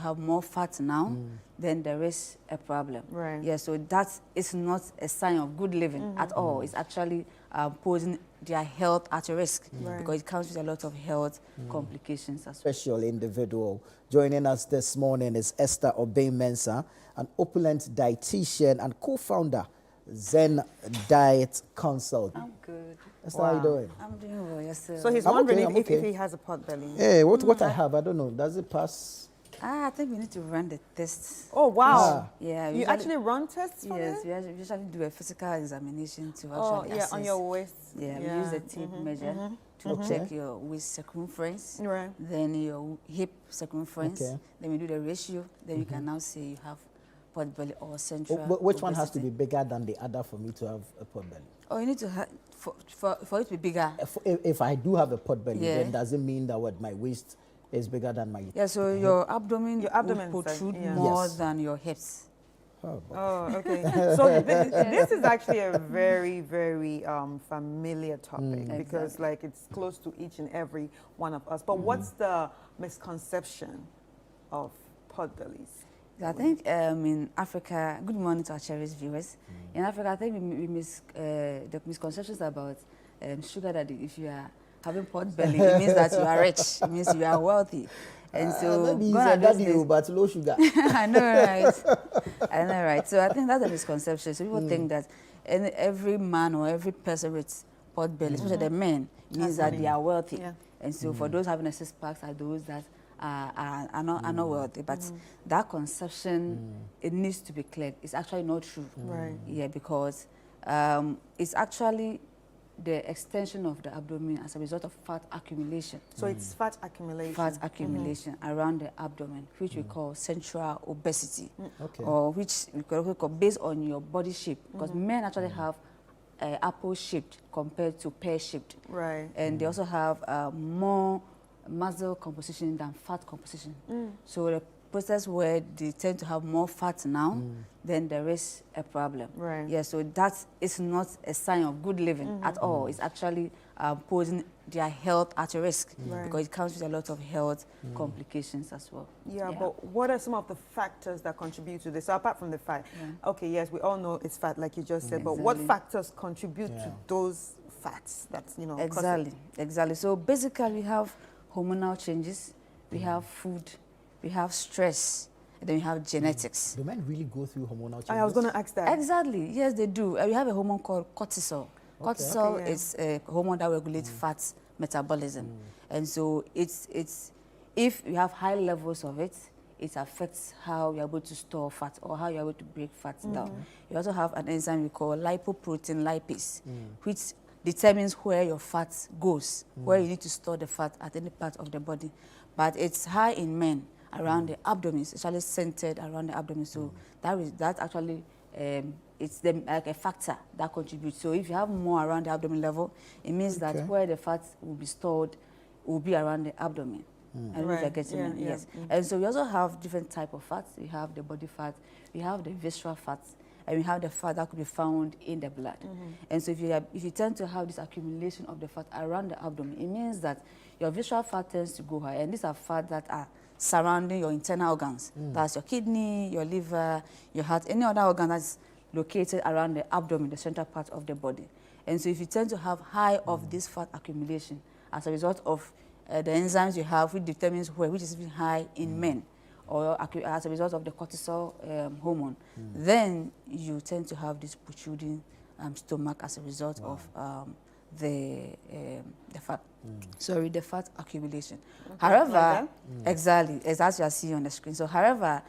have more fat now, then there is a problem. Right. Yeah, so that is not a sign of good living at all. It's actually posing their health at risk because it comes with a lot of health complications as well. Special individual. Joining us this morning is Esther Obey-Mensah, an opulent dietitian and co-founder, Zen Diet Consult. I'm good. Esther, how are you doing? I'm doing well, yes, sir. So he's I'm wondering okay, if he has a pot belly. Hey, what I have, I don't know. Does it pass? I think we need to run the tests. Oh, wow. Yeah. You actually run tests for Yes, this? we usually do a physical examination to actually assess. on your waist. Yeah, we use the tape measure to check your waist circumference, Right. then your hip circumference, Okay. then we do the ratio, then you can now say you have pot belly or central Which one has to obesity. be bigger than the other for me to have a pot belly? Oh, you need to have, for it to be bigger. If I do have a pot belly, Yeah. then does it mean that what my waist is bigger than my... Yeah, so your abdomen will side, protrude yeah. more Yes. than your hips. Oh, boy. Oh, okay. So this is actually a very, very familiar topic because, like, it's close to each and every one of us. But what's the misconception of pot bellies? I think in Africa, good morning to our cherished viewers. In Africa, I think the misconceptions about sugar daddy, if you are having pot belly, it means that you are rich, it means you are wealthy. And so, maybe he's gone a are those daddy, days- but low sugar. I know, right? I know, right? So I think that's a misconception. So people think that every man or every person with pot belly, especially the men, means that they are wealthy. Yeah. And so for those having a six-pack are those that are not wealthy. But that conception, it needs to be cleared. It's actually not true. Right. Yeah, because it's actually the extension of the abdomen as a result of fat accumulation. So it's fat accumulation. Fat accumulation around the abdomen, which we call central obesity, Okay. or which we call based on your body shape, because men actually have apple-shaped compared to pear-shaped. Right. And they also have more muscle composition than fat composition. So the process where they tend to have more fat now, then there is a problem. Right. Yeah, so that is not a sign of good living at all. It's actually posing their health at risk because it comes with a lot of health complications as well. Yeah, but what are some of the factors that contribute to this? So apart from the fat, okay, yes, we all know it's fat, like you just said, but what factors contribute to those fats that's, you know, Exactly. So basically we have hormonal changes, we have food, we have stress, and then we have genetics. Do men really go through hormonal changes? I was going to ask that. Exactly, yes they do. We have a hormone called cortisol. Cortisol Okay, yeah. is a hormone that regulates fat metabolism. And so it's if you have high levels of it, it affects how you're able to store fat or how you're able to break fats down. You also have an enzyme we call lipoprotein lipase, which determines where your fat goes, where you need to store the fat at any part of the body. But it's high in men around the abdomen, it's actually centered around the abdomen. So that actually it's like a factor that contributes. So if you have more around the abdomen level, it means that where the fat will be stored will be around the abdomen. And if you're getting me, yes. And so we also have different type of fats. We have the body fat, we have the visceral fats, and we have the fat that could be found in the blood. And so if you tend to have this accumulation of the fat around the abdomen, it means that your visceral fat tends to go high, and these are fat that are surrounding your internal organs. That's your kidney, your liver, your heart, any other organ that's located around the abdomen, the central part of the body. And so if you tend to have high of this fat accumulation as a result of the enzymes you have, which determines which is even high in men, or as a result of the cortisol hormone, then you tend to have this protruding stomach as a result of the fat. Sorry, the fat accumulation. However, exactly, as you are seeing on the screen. So, however,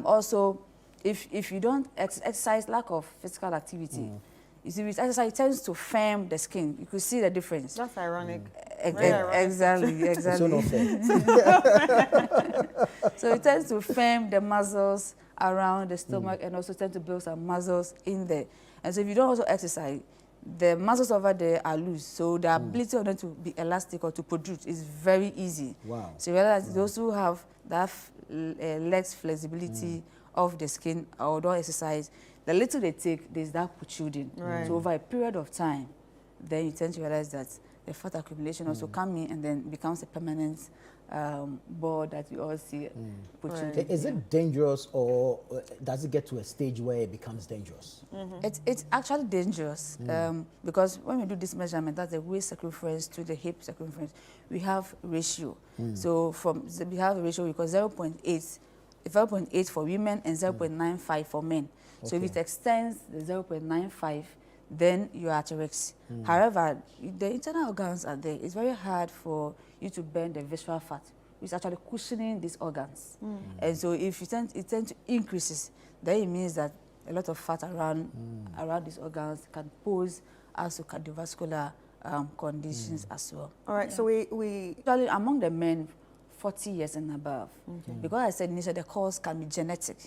also, if you don't exercise, lack of physical activity, you see, with exercise, it tends to firm the skin. You could see the difference. That's ironic. Exactly. So not fair. So it tends to firm the muscles around the stomach and also tend to build some muscles in there. And so if you don't also exercise, the muscles over there are loose. So the ability of them to be elastic or to produce is very easy. Wow. So you realize those who have that less flexibility of the skin or don't exercise, the little they take, there's that protruding. So over a period of time, then you tend to realize that the fat accumulation also comes in and then becomes a permanent ball that we all see protruding. Right. Is it dangerous, or does it get to a stage where it becomes dangerous? It's actually dangerous because when we do this measurement, that's the waist circumference to the hip circumference, we have ratio. So we have a ratio because 0.8 for women and 0.95 for men. So if it extends the 0.95, then you are at risk. However, the internal organs are there. It's very hard for you to burn the visceral fat, which is actually cushioning these organs. And so if it tend to increases, then it means that a lot of fat around these organs can pose also cardiovascular conditions as well. All right, so we Actually, among the men, 40 years and above. Because I said initially the cause can be genetic.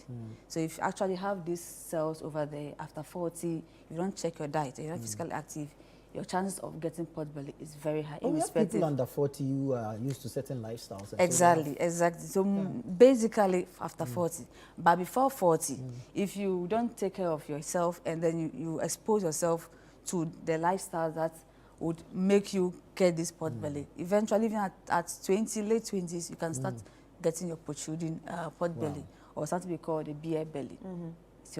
So if you actually have these cells over there after 40, if you don't check your diet, you're not physically active, your chances of getting pot belly is very high. Oh, we have people under 40 who are used to certain lifestyles. Exactly. So basically after 40. But before 40, if you don't take care of yourself and then you expose yourself to the lifestyle that would make you get this pot belly. Eventually, even at 20, late 20s, you can start getting your protruding pot belly, or something we call the beer belly.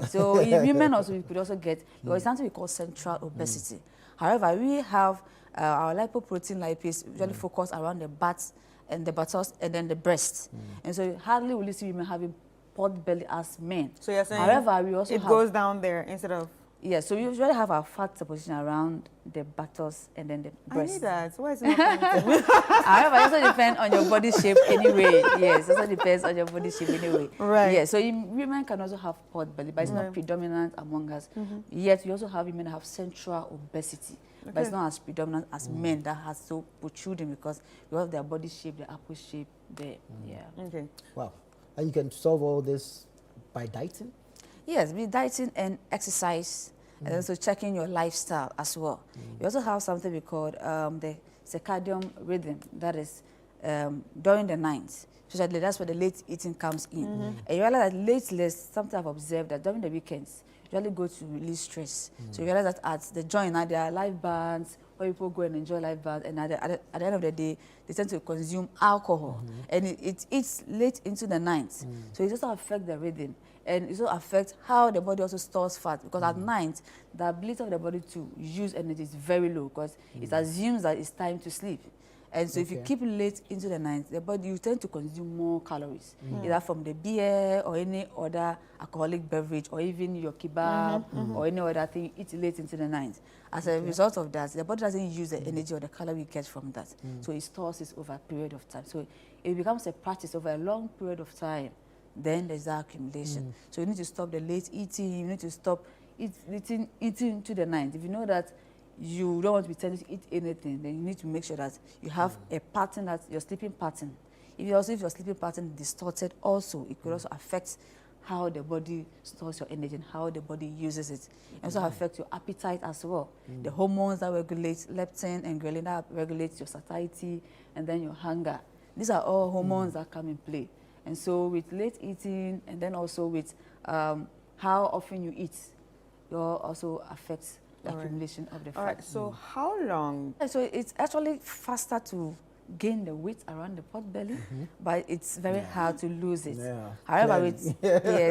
So in women also, we could also get, because something we call central obesity. However, we have our lipoprotein lipase usually focus around the butts and the buttocks and then the breasts. And so hardly will you see women having pot belly as men. So you're saying however, we also it goes down there instead of... Yeah, so we usually have our fat position around the buttocks and then the breast. I need that. So why is it not coming? However, it also depends on your body shape anyway. Yes, it also depends on your body shape anyway. Right. Yeah, so women can also have pot belly, but it's not predominant among us. Yet we also have women that have central obesity, but it's not as predominant as men that has so protruding because we have their body shape, the apple shape there. Yeah. Okay. Wow. And you can solve all this by dieting? Yes, with dieting and exercise, and also checking your lifestyle as well. We also have something we call the circadian rhythm, that is during the night. Especially that's where the late eating comes in. And you realize that lately, something I've observed that during the weekends, you really go to release stress. So you realize that at the joint now, there are live bands, where people go and enjoy live bands, and at the end of the day, they tend to consume alcohol. And it eats late into the night. So it also affects the rhythm. And it also affects how the body also stores fat, because at night, the ability of the body to use energy is very low, because it assumes that it's time to sleep. And so if you keep late into the night, the body, you tend to consume more calories, either from the beer or any other alcoholic beverage, or even your kebab or any other thing you eat late into the night. As a result of that, the body doesn't use the energy or the calorie you get from that. So it stores it over a period of time. So it becomes a practice over a long period of time. Then there's that accumulation. So you need to stop the late eating. You need to stop eating to the night. If you know that you don't want to be tempted to eat anything, then you need to make sure that you have a pattern, that your sleeping pattern. If your sleeping pattern is distorted also, it could also affect how the body stores your energy and how the body uses it. It also affects your appetite as well. The hormones that regulate leptin and ghrelin that regulates your satiety and then your hunger. These are all hormones that come in play. And so with late eating, and then also with how often you eat, it also affects the accumulation of the fat. All right, so how long? So it's actually faster to gain the weight around the pot belly, but it's very hard to lose it. However,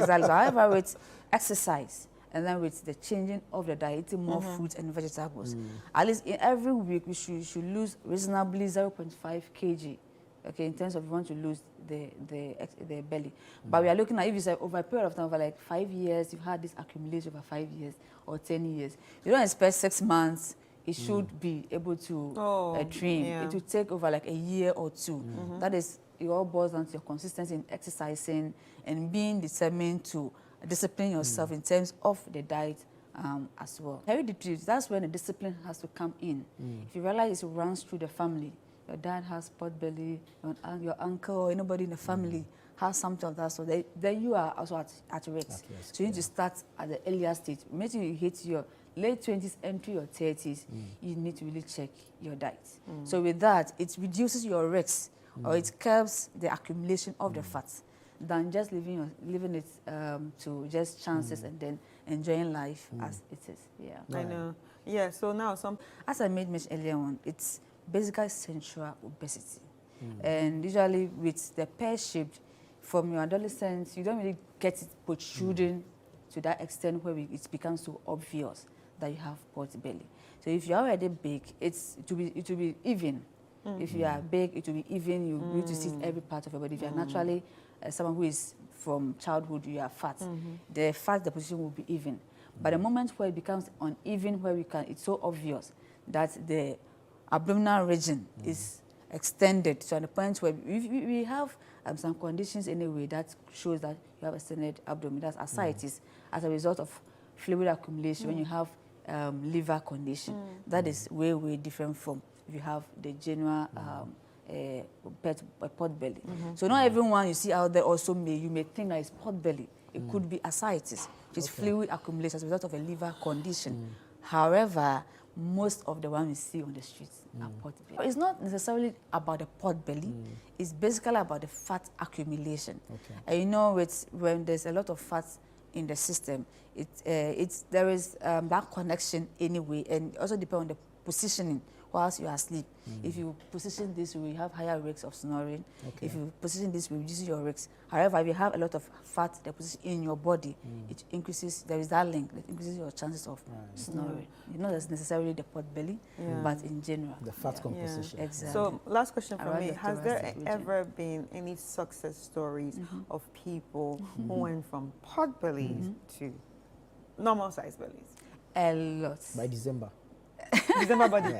however, with exercise, and then with the changing of the diet, eating more fruits and vegetables, at least in every week we should lose reasonably 0.5 kg. Okay, in terms of you want to lose the belly. But we are looking at, if it's over a period of time, over like 5 years, you've had this accumulation over 5 years or 10 years. You don't expect 6 months, it should be able to trim. It will take over like a year or two. That is, it all boils down to your consistency in exercising and being determined to discipline yourself in terms of the diet as well. Hereditary, that's when the discipline has to come in. If you realize it runs through the family, your dad has pot belly, your uncle or anybody in the family has something of that, so then you are also at risk. So you need to start at the earlier stage. Maybe you hit your late 20s, entry your 30s, you need to really check your diet. So with that, it reduces your risk, or it curbs the accumulation of the fat, than just leaving it to just chances and then enjoying life as it is. Yeah, I know. Yeah, so now as I made mention earlier on, it's basically central obesity. And usually with the pear-shaped, from your adolescence, you don't really get it protruding to that extent where it becomes so obvious that you have pot belly. So if you're already big, it will be even. If you are big, it will be even. You need to see every part of your body. If you're naturally someone who is from childhood, you are fat, the fat deposition will be even. But the moment where it becomes uneven, where it's so obvious that the abdominal region is extended to the point where we have some conditions anyway that shows that you have extended abdomen. That's ascites as a result of fluid accumulation when you have liver condition. That is way, way different from if you have the general pot belly. So not everyone you see out there also you may think that it's pot belly. It could be ascites, which is fluid accumulation as a result of a liver condition. However, most of the ones we see on the streets are pot belly. It's not necessarily about the pot belly. It's basically about the fat accumulation. And you know, when there's a lot of fat in the system, there is that connection anyway, and also depends on the positioning whilst you are asleep. If you position this way, you have higher rates of snoring. If you position this way, reduces your rates. However, if you have a lot of fat deposition in your body, it increases, there is that link that increases your chances of snoring. You know, that's necessarily the pot belly, but in general. The fat composition. Exactly. So last question for me, has there ever been any success stories of people who went from pot bellies to normal size bellies? A lot. By December. December body.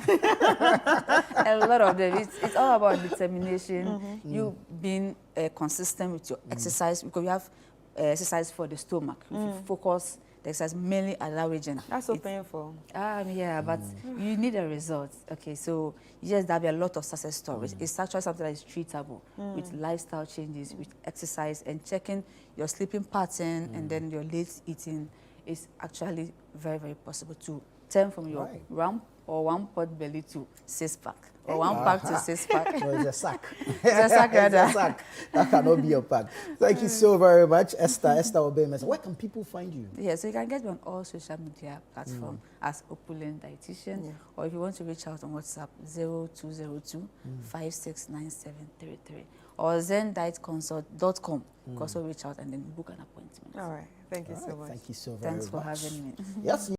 A lot of them. It's all about determination. You being consistent with your exercise, because you have exercise for the stomach. If you focus the exercise mainly at that region. That's so painful. Yeah, but you need a result. Okay, so yes, there'll be a lot of success stories. It's actually something that is treatable with lifestyle changes, with exercise, and checking your sleeping pattern and then your late eating. Is actually very, very possible to turn from your one pot belly to 6-pack, or 1 pack to 6-pack. No, it's a sack. It's a sack, rather. It's a sack. That cannot be a pack. Thank you so very much, Esther Obey-Mensah. Where can people find you? Yeah, so you can get me on all social media platforms as Opulent Dietitian, or if you want to reach out on WhatsApp, 0202 569733, or zendietconsult.com. You can also reach out and then book an appointment. All right. Thank you so much. Thank you so very much. Thanks for having me. Yes.